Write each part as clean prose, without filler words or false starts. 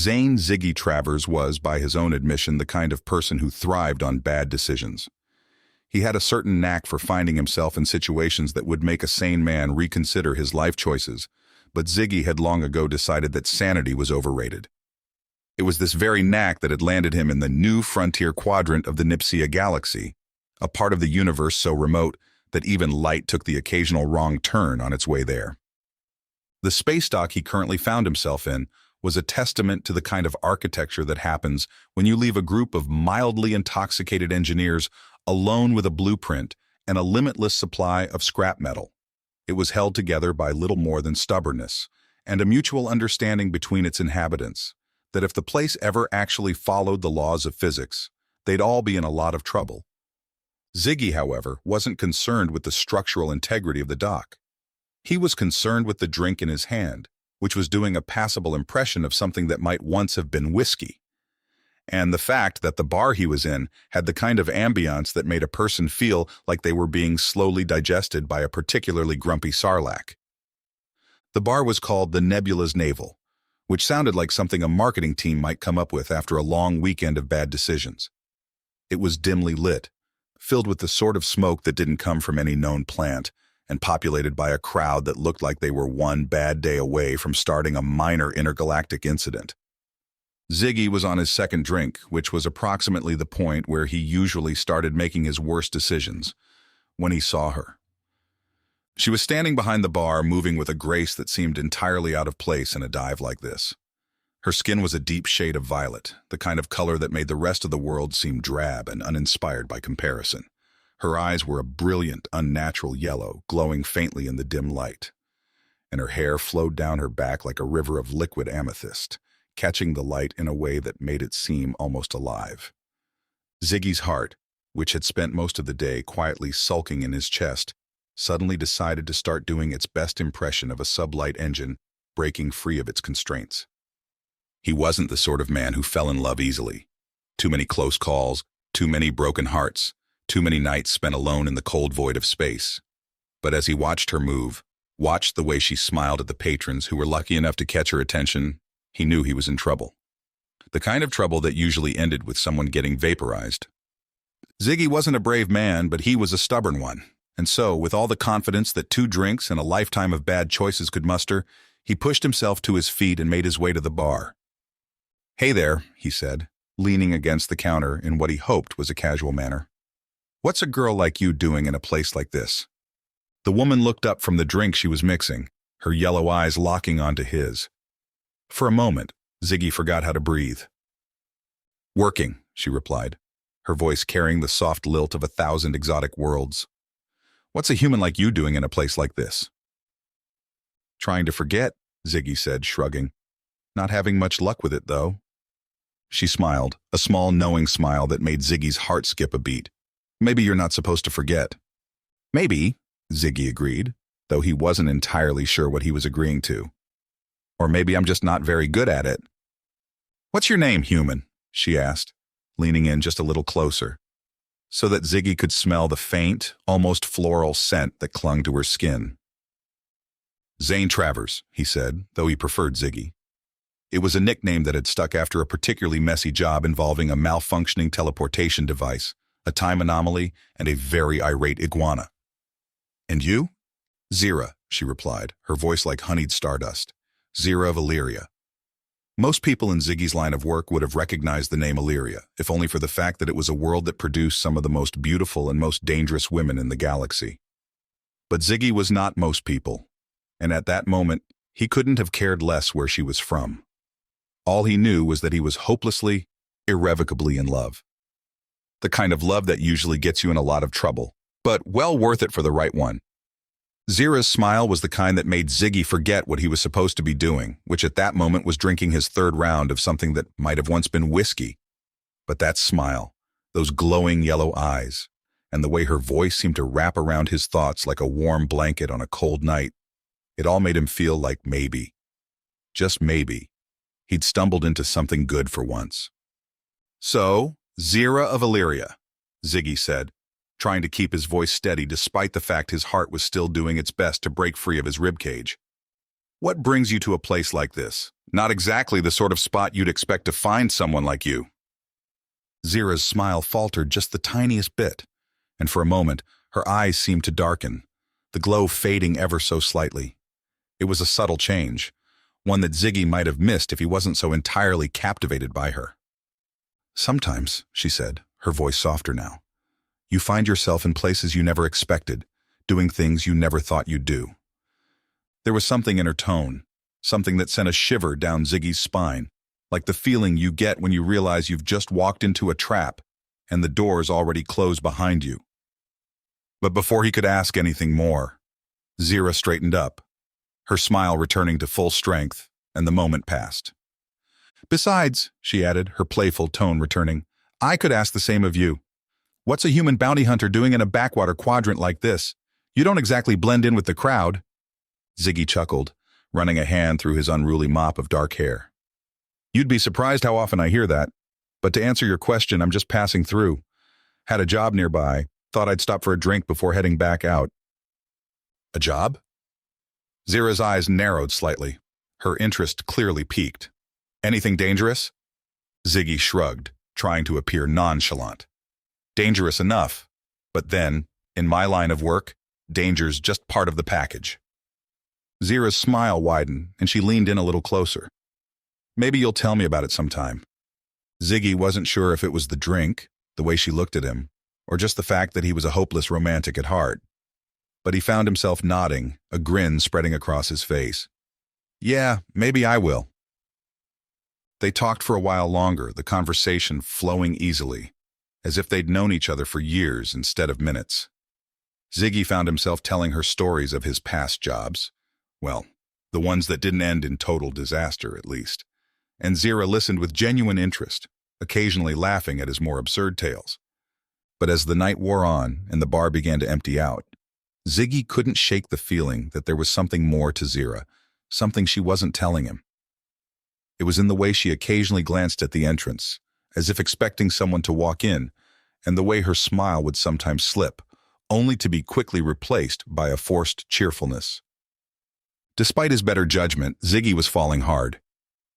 Zane Ziggy Travers was, by his own admission, the kind of person who thrived on bad decisions. He had a certain knack for finding himself in situations that would make a sane man reconsider his life choices, but Ziggy had long ago decided that sanity was overrated. It was this very knack that had landed him in the new frontier quadrant of the Nipsia galaxy, a part of the universe so remote that even light took the occasional wrong turn on its way there. The space dock he currently found himself in was a testament to the kind of architecture that happens when you leave a group of mildly intoxicated engineers alone with a blueprint and a limitless supply of scrap metal. It was held together by little more than stubbornness and a mutual understanding between its inhabitants that if the place ever actually followed the laws of physics, they'd all be in a lot of trouble. Ziggy, however, wasn't concerned with the structural integrity of the dock. He was concerned with the drink in his hand, which was doing a passable impression of something that might once have been whiskey, and the fact that the bar he was in had the kind of ambiance that made a person feel like they were being slowly digested by a particularly grumpy sarlacc. The bar was called the Nebula's Navel, which sounded like something a marketing team might come up with after a long weekend of bad decisions. It was dimly lit, filled with the sort of smoke that didn't come from any known plant, and populated by a crowd that looked like they were one bad day away from starting a minor intergalactic incident. Ziggy was on his second drink, which was approximately the point where he usually started making his worst decisions, when he saw her. She was standing behind the bar, moving with a grace that seemed entirely out of place in a dive like this. Her skin was a deep shade of violet, the kind of color that made the rest of the world seem drab and uninspired by comparison. Her eyes were a brilliant, unnatural yellow, glowing faintly in the dim light, and her hair flowed down her back like a river of liquid amethyst, catching the light in a way that made it seem almost alive. Ziggy's heart, which had spent most of the day quietly sulking in his chest, suddenly decided to start doing its best impression of a sublight engine breaking free of its constraints. He wasn't the sort of man who fell in love easily. Too many close calls, too many broken hearts, too many nights spent alone in the cold void of space. But as he watched her move, watched the way she smiled at the patrons who were lucky enough to catch her attention, he knew he was in trouble. The kind of trouble that usually ended with someone getting vaporized. Ziggy wasn't a brave man, but he was a stubborn one. And so, with all the confidence that 2 drinks and a lifetime of bad choices could muster, he pushed himself to his feet and made his way to the bar. "Hey there," he said, leaning against the counter in what he hoped was a casual manner. "What's a girl like you doing in a place like this?" The woman looked up from the drink she was mixing, her yellow eyes locking onto his. For a moment, Ziggy forgot how to breathe. "Working," she replied, her voice carrying the soft lilt of 1,000 exotic worlds. "What's a human like you doing in a place like this?" "Trying to forget," Ziggy said, shrugging. "Not having much luck with it, though." She smiled, a small knowing smile that made Ziggy's heart skip a beat. "Maybe you're not supposed to forget." "Maybe," Ziggy agreed, though he wasn't entirely sure what he was agreeing to. "Or maybe I'm just not very good at it." "What's your name, human?" she asked, leaning in just a little closer, so that Ziggy could smell the faint, almost floral scent that clung to her skin. "Zane Travers," he said, though he preferred Ziggy. It was a nickname that had stuck after a particularly messy job involving a malfunctioning teleportation device, a time anomaly, and a very irate iguana. "And you?" "Zira," she replied, her voice like honeyed stardust. "Zira of Illyria." Most people in Ziggy's line of work would have recognized the name Illyria, if only for the fact that it was a world that produced some of the most beautiful and most dangerous women in the galaxy. But Ziggy was not most people, and at that moment, he couldn't have cared less where she was from. All he knew was that he was hopelessly, irrevocably in love. The kind of love that usually gets you in a lot of trouble, but well worth it for the right one. Zira's smile was the kind that made Ziggy forget what he was supposed to be doing, which at that moment was drinking his 3rd round of something that might have once been whiskey. But that smile, those glowing yellow eyes, and the way her voice seemed to wrap around his thoughts like a warm blanket on a cold night, it all made him feel like maybe, just maybe, he'd stumbled into something good for once. "So, Zira of Illyria," Ziggy said, trying to keep his voice steady despite the fact his heart was still doing its best to break free of his ribcage. "What brings you to a place like this? Not exactly the sort of spot you'd expect to find someone like you. Zira's smile faltered just the tiniest bit, and for a moment, her eyes seemed to darken, the glow fading ever so slightly. It was a subtle change, one that Ziggy might have missed if he wasn't so entirely captivated by her. Sometimes, she said, her voice softer now, you find yourself in places you never expected, doing things you never thought you'd do. There was something in her tone, something that sent a shiver down Ziggy's spine, like the feeling you get when you realize you've just walked into a trap and the door's already closed behind you. But before he could ask anything more, Zira straightened up, her smile returning to full strength, and the moment passed. Besides, she added, her playful tone returning, I could ask the same of you. What's a human bounty hunter doing in a backwater quadrant like this? You don't exactly blend in with the crowd. Ziggy chuckled, running a hand through his unruly mop of dark hair. You'd be surprised how often I hear that. But to answer your question, I'm just passing through. Had a job nearby, thought I'd stop for a drink before heading back out. A job? Zira's eyes narrowed slightly. Her interest clearly piqued. Anything dangerous? Ziggy shrugged, trying to appear nonchalant. Dangerous enough, but then, in my line of work, danger's just part of the package. Zira's smile widened, and she leaned in a little closer. Maybe you'll tell me about it sometime. Ziggy wasn't sure if it was the drink, the way she looked at him, or just the fact that he was a hopeless romantic at heart. But he found himself nodding, a grin spreading across his face. Yeah, maybe I will. They talked for a while longer, the conversation flowing easily, as if they'd known each other for years instead of minutes. Ziggy found himself telling her stories of his past jobs. Well, the ones that didn't end in total disaster, at least. And Zira listened with genuine interest, occasionally laughing at his more absurd tales. But as the night wore on and the bar began to empty out, Ziggy couldn't shake the feeling that there was something more to Zira, something she wasn't telling him. It was in the way she occasionally glanced at the entrance, as if expecting someone to walk in, and the way her smile would sometimes slip, only to be quickly replaced by a forced cheerfulness. Despite his better judgment, Ziggy was falling hard.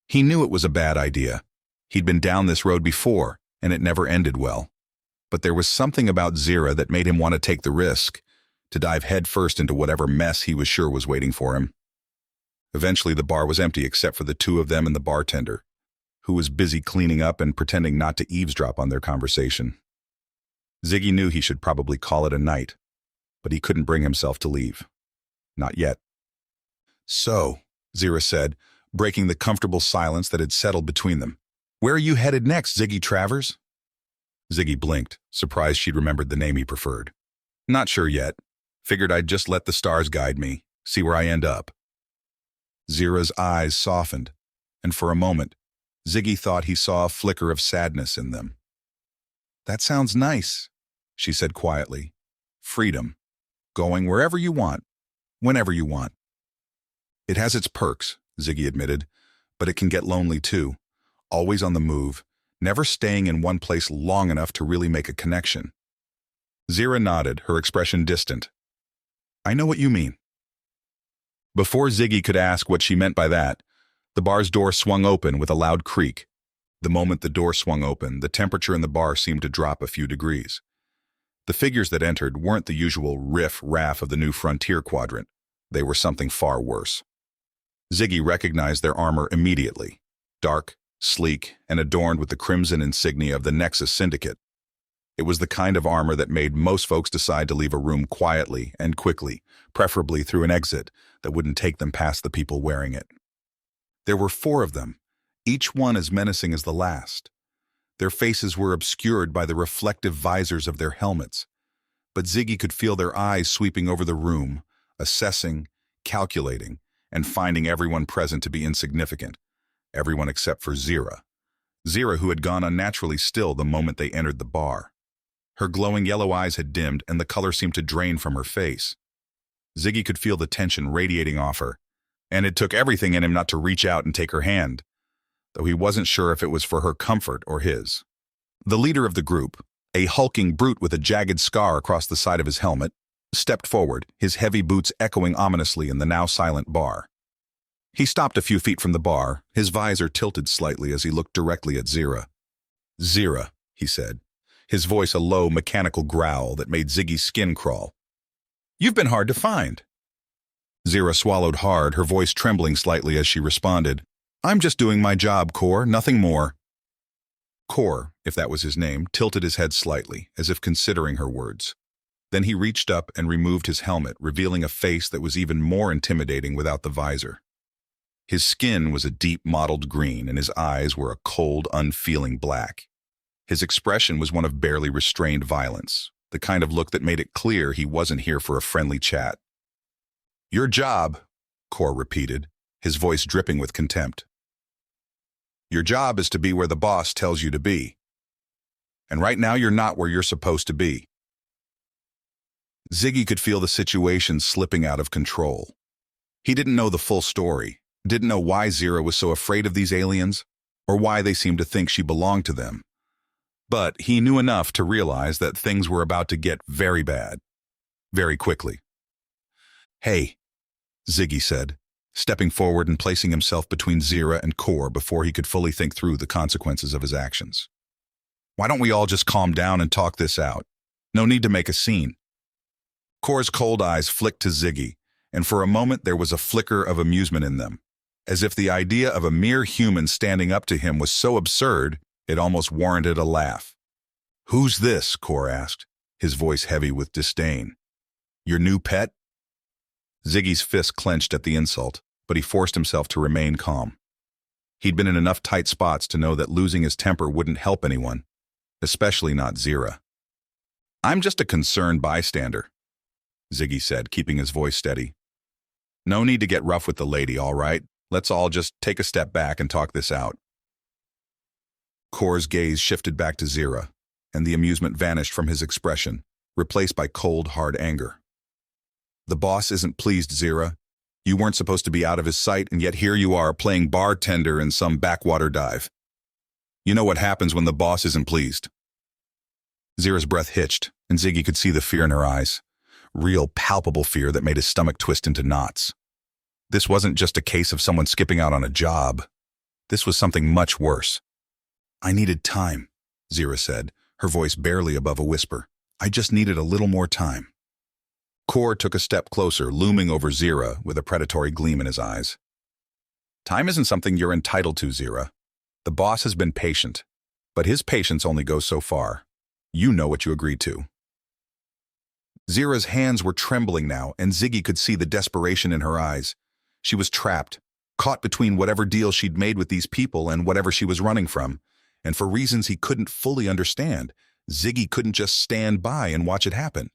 He knew it was a bad idea. He'd been down this road before, and it never ended well. But there was something about Zira that made him want to take the risk, to dive headfirst into whatever mess he was sure was waiting for him. Eventually, the bar was empty except for the two of them and the bartender, who was busy cleaning up and pretending not to eavesdrop on their conversation. Ziggy knew he should probably call it a night, but he couldn't bring himself to leave. Not yet. So, Zira said, breaking the comfortable silence that had settled between them. Where are you headed next, Ziggy Travers? Ziggy blinked, surprised she'd remembered the name he preferred. Not sure yet. Figured I'd just let the stars guide me, see where I end up. Zira's eyes softened, and for a moment, Ziggy thought he saw a flicker of sadness in them. That sounds nice, she said quietly. Freedom. Going wherever you want, whenever you want. It has its perks, Ziggy admitted, but it can get lonely too. Always on the move, never staying in one place long enough to really make a connection. Zira nodded, her expression distant. I know what you mean. Before Ziggy could ask what she meant by that, the bar's door swung open with a loud creak. The moment the door swung open, the temperature in the bar seemed to drop a few degrees. The figures that entered weren't the usual riff-raff of the new frontier quadrant. They were something far worse. Ziggy recognized their armor immediately. Dark, sleek, and adorned with the crimson insignia of the Nexus Syndicate. It was the kind of armor that made most folks decide to leave a room quietly and quickly, preferably through an exit that wouldn't take them past the people wearing it. There were 4 of them, each one as menacing as the last. Their faces were obscured by the reflective visors of their helmets, but Ziggy could feel their eyes sweeping over the room, assessing, calculating, and finding everyone present to be insignificant. Everyone except for Zira. Zira, who had gone unnaturally still the moment they entered the bar. Her glowing yellow eyes had dimmed, and the color seemed to drain from her face. Ziggy could feel the tension radiating off her, and it took everything in him not to reach out and take her hand, though he wasn't sure if it was for her comfort or his. The leader of the group, a hulking brute with a jagged scar across the side of his helmet, stepped forward, his heavy boots echoing ominously in the now silent bar. He stopped a few feet from the bar, his visor tilted slightly as he looked directly at Zira. "Zira," he said, his voice a low, mechanical growl that made Ziggy's skin crawl. "You've been hard to find." Zira swallowed hard, her voice trembling slightly as she responded, "I'm just doing my job, Kor, nothing more." Kor, if that was his name, tilted his head slightly, as if considering her words. Then he reached up and removed his helmet, revealing a face that was even more intimidating without the visor. His skin was a deep mottled green, and his eyes were a cold, unfeeling black. His expression was one of barely restrained violence, the kind of look that made it clear he wasn't here for a friendly chat. "Your job," Kor repeated, his voice dripping with contempt. "Your job is to be where the boss tells you to be. And right now you're not where you're supposed to be." Ziggy could feel the situation slipping out of control. He didn't know the full story, didn't know why Zira was so afraid of these aliens, or why they seemed to think she belonged to them. But he knew enough to realize that things were about to get very bad, very quickly. "Hey," Ziggy said, stepping forward and placing himself between Zira and Kor before he could fully think through the consequences of his actions. "Why don't we all just calm down and talk this out? No need to make a scene." Kor's cold eyes flicked to Ziggy, and for a moment there was a flicker of amusement in them, as if the idea of a mere human standing up to him was so absurd it almost warranted a laugh. "Who's this?" Kor asked, his voice heavy with disdain. "Your new pet?" Ziggy's fist clenched at the insult, but he forced himself to remain calm. He'd been in enough tight spots to know that losing his temper wouldn't help anyone, especially not Zira. "I'm just a concerned bystander," Ziggy said, keeping his voice steady. "No need to get rough with the lady, all right? Let's all just take a step back and talk this out." Kor's gaze shifted back to Zira, and the amusement vanished from his expression, replaced by cold, hard anger. "The boss isn't pleased, Zira. You weren't supposed to be out of his sight, and yet here you are playing bartender in some backwater dive. You know what happens when the boss isn't pleased." Zira's breath hitched, and Ziggy could see the fear in her eyes. Real, palpable fear that made his stomach twist into knots. This wasn't just a case of someone skipping out on a job. This was something much worse. "I needed time," Zira said, her voice barely above a whisper. "I just needed a little more time." Kor took a step closer, looming over Zira with a predatory gleam in his eyes. "Time isn't something you're entitled to, Zira. The boss has been patient, but his patience only goes so far. You know what you agreed to." Zira's hands were trembling now, and Ziggy could see the desperation in her eyes. She was trapped, caught between whatever deal she'd made with these people and whatever she was running from, and for reasons he couldn't fully understand, Ziggy couldn't just stand by and watch it happen.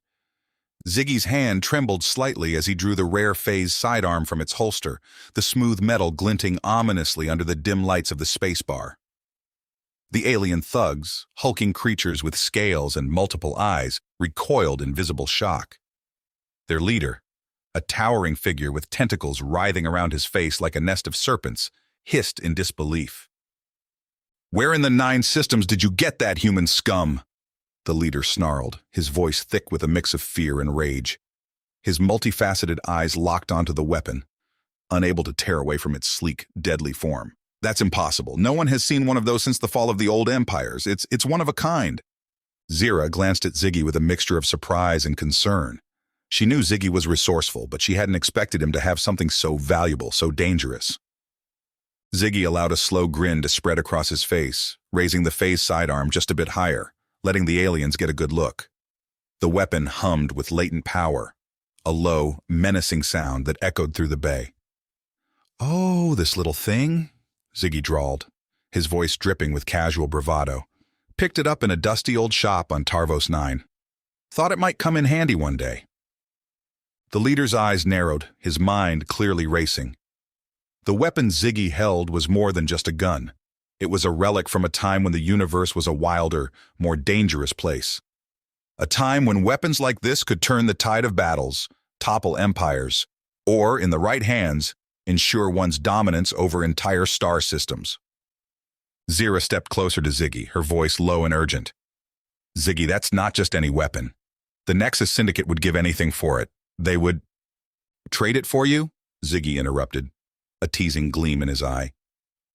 Ziggy's hand trembled slightly as he drew the rare phase sidearm from its holster, the smooth metal glinting ominously under the dim lights of the spacebar. The alien thugs, hulking creatures with scales and multiple eyes, recoiled in visible shock. Their leader, a towering figure with tentacles writhing around his face like a nest of serpents, hissed in disbelief. "Where in the 9 systems did you get that, human scum?" The leader snarled, his voice thick with a mix of fear and rage. His multifaceted eyes locked onto the weapon, unable to tear away from its sleek, deadly form. "That's impossible. No one has seen one of those since the fall of the old empires. It's one of a kind." Zira glanced at Ziggy with a mixture of surprise and concern. She knew Ziggy was resourceful, but she hadn't expected him to have something so valuable, so dangerous. Ziggy allowed a slow grin to spread across his face, raising the phase sidearm just a bit higher, letting the aliens get a good look. The weapon hummed with latent power, a low, menacing sound that echoed through the bay. "Oh, this little thing," Ziggy drawled, his voice dripping with casual bravado. "Picked it up in a dusty old shop on Tarvos 9. Thought it might come in handy one day." The leader's eyes narrowed, his mind clearly racing. The weapon Ziggy held was more than just a gun. It was a relic from a time when the universe was a wilder, more dangerous place. A time when weapons like this could turn the tide of battles, topple empires, or, in the right hands, ensure one's dominance over entire star systems. Zira stepped closer to Ziggy, her voice low and urgent. "Ziggy, that's not just any weapon. The Nexus Syndicate would give anything for it. They would—" "Trade it for you?" Ziggy interrupted. a teasing gleam in his eye.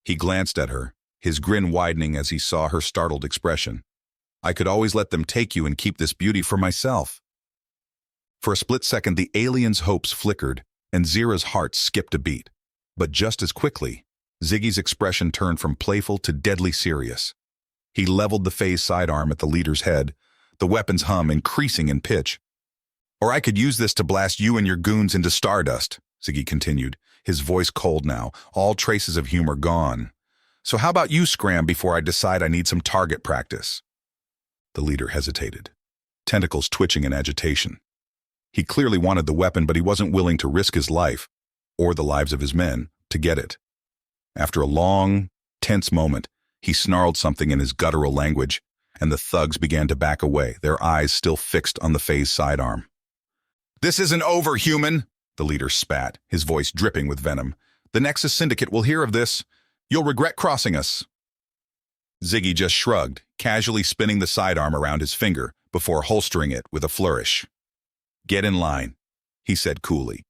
He glanced at her, his grin widening as he saw her startled expression. I could always let them take you and keep this beauty for myself. For a split second, the alien's hopes flickered, and Zira's heart skipped a beat. But just as quickly, Ziggy's expression turned from playful to deadly serious. He leveled the phase sidearm at the leader's head, the weapon's hum increasing in pitch. Or I could use this to blast you and your goons into stardust, Ziggy continued, his voice cold now, all traces of humor gone. So how about you scram before I decide I need some target practice? The leader hesitated, tentacles twitching in agitation. He clearly wanted the weapon, but he wasn't willing to risk his life, or the lives of his men, to get it. After a long, tense moment, he snarled something in his guttural language, and the thugs began to back away, their eyes still fixed on the phase sidearm. This isn't over, human, the leader spat, his voice dripping with venom. The Nexus Syndicate will hear of this. You'll regret crossing us. Ziggy just shrugged, casually spinning the sidearm around his finger before holstering it with a flourish. Get in line, he said coolly.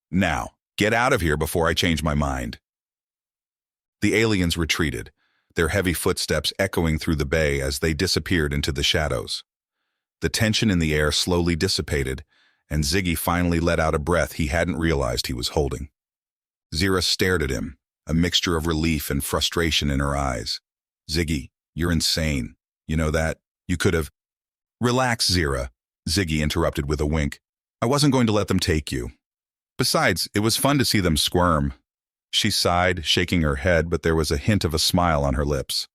Now, get out of here before I change my mind. The aliens retreated, their heavy footsteps echoing through the bay as they disappeared into the shadows. The tension in the air slowly dissipated, and Ziggy finally let out a breath he hadn't realized he was holding. Zira stared at him, a mixture of relief and frustration in her eyes. Ziggy, you're insane. You know that? You could have... Relax, Zira, Ziggy interrupted with a wink. I wasn't going to let them take you. Besides, it was fun to see them squirm. She sighed, shaking her head, but there was a hint of a smile on her lips.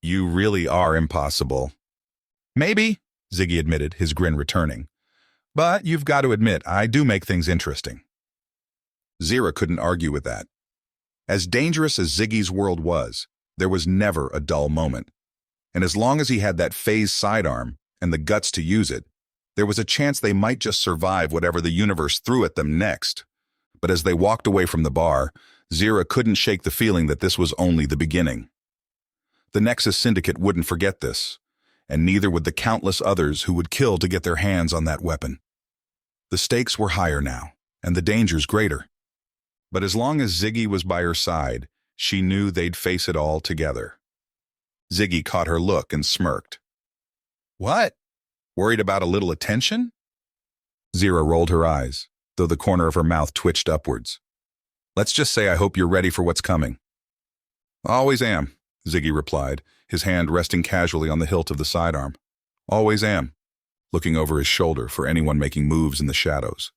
You really are impossible. Maybe, Ziggy admitted, his grin returning. But you've got to admit, I do make things interesting. Zira couldn't argue with that. As dangerous as Ziggy's world was, there was never a dull moment. And as long as he had that phase sidearm and the guts to use it, there was a chance they might just survive whatever the universe threw at them next. But as they walked away from the bar, Zira couldn't shake the feeling that this was only the beginning. The Nexus Syndicate wouldn't forget this, and neither would the countless others who would kill to get their hands on that weapon. The stakes were higher now, and the dangers greater. But as long as Ziggy was by her side, she knew they'd face it all together. Ziggy caught her look and smirked. What? Worried about a little attention? Zira rolled her eyes, though the corner of her mouth twitched upwards. Let's just say I hope you're ready for what's coming. Always am, Ziggy replied, his hand resting casually on the hilt of the sidearm. Always am, looking over his shoulder for anyone making moves in the shadows.